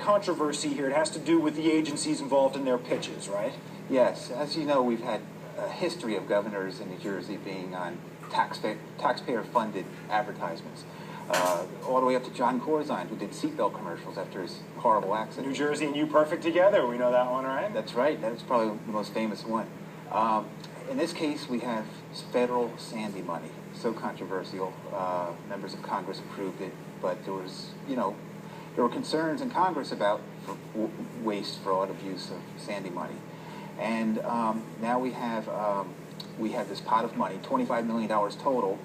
controversy here. It has to do with the agencies involved in their pitches, right? Yes. As you know, we've had a history of governors in New Jersey being on taxpayer-funded advertisements. All the way up to John Corzine, who did seatbelt commercials after his horrible accident. New Jersey and You Perfect Together, we know that one, right? That's right. That's probably the most famous one. In this case, we have federal Sandy money. So controversial. Members of Congress approved it, but there was, there were concerns in Congress about waste, fraud, abuse of Sandy money. And now we have this pot of money, $25 million total.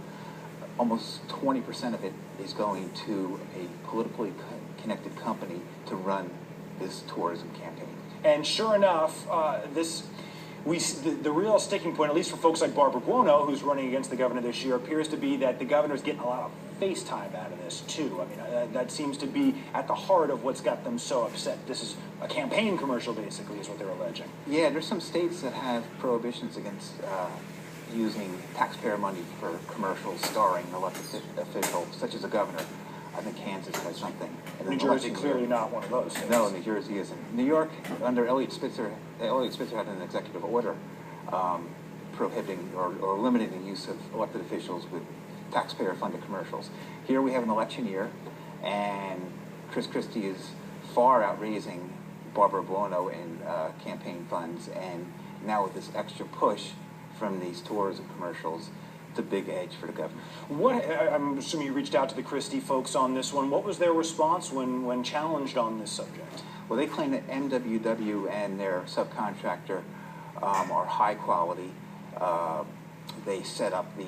Almost 20% of it is going to a politically connected company to run this tourism campaign. And sure enough, the real sticking point, at least for folks like Barbara Buono, who's running against the governor this year, appears to be that the governor's getting a lot of face time out of this, too. I mean, that seems to be at the heart of what's got them so upset. This is a campaign commercial, basically, is what they're alleging. Yeah, there's some states that have prohibitions against using taxpayer money for commercials starring elected officials, such as a governor. I think Kansas has something. New Jersey clearly not one of those states. No, New Jersey isn't. New York, under Elliott Spitzer had an executive order prohibiting or limiting the use of elected officials with taxpayer-funded commercials. Here we have an election year, and Chris Christie is far outraising Barbara Buono in campaign funds, and now with this extra push from these tourism commercials, it's a big edge for the governor. I'm assuming you reached out to the Christie folks on this one. What was their response when challenged on this subject? Well, they claim that MWW and their subcontractor are high quality. They set up the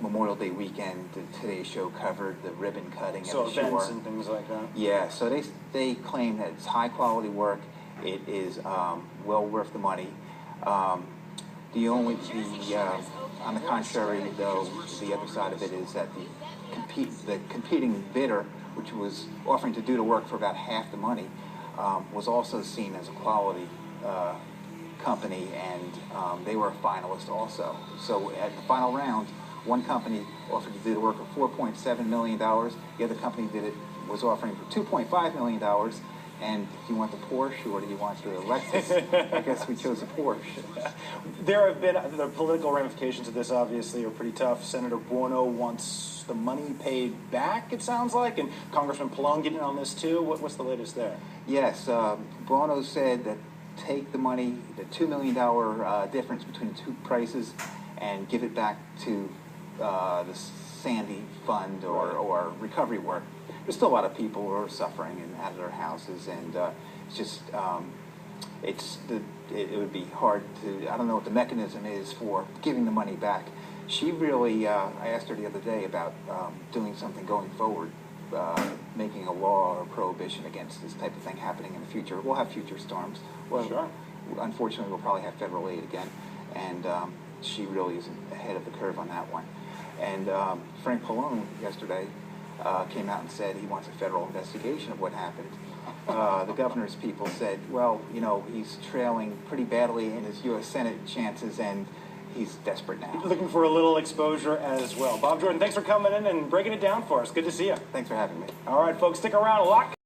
Memorial Day weekend. The Today Show covered the ribbon cutting at the shore. So events and things like that? Yeah, so they claim that it's high quality work. It is well worth the money. On the contrary, though, the other side of it is that the competing bidder, which was offering to do the work for about half the money, was also seen as a quality company, and they were a finalist also. So at the final round, one company offered to do the work for $4.7 million. The other company was offering for $2.5 million. And do you want the Porsche or do you want the Lexus? I guess we chose a Porsche. There have been the political ramifications of this. Obviously, are pretty tough. Senator Buono wants the money paid back, it sounds like, and Congressman Pallone getting on this too. What's the latest there? Yes, Buono said that take the money, the $2 million difference between the two prices, and give it back to the Sandy Fund or recovery work. There's still a lot of people who are suffering and out of their houses, and it's just it would be hard to. I don't know what the mechanism is for giving the money back. She really, I asked her the other day about doing something going forward, making a law or prohibition against this type of thing happening in the future. We'll have future storms. Well, sure. Unfortunately, we'll probably have federal aid again, and she really is ahead of the curve on that one. And Frank Pallone yesterday came out and said he wants a federal investigation of what happened. The governor's people said, well, he's trailing pretty badly in his U.S. Senate chances, and he's desperate now. Looking for a little exposure as well. Bob Jordan, thanks for coming in and breaking it down for us. Good to see you. Thanks for having me. All right, folks, stick around. A lot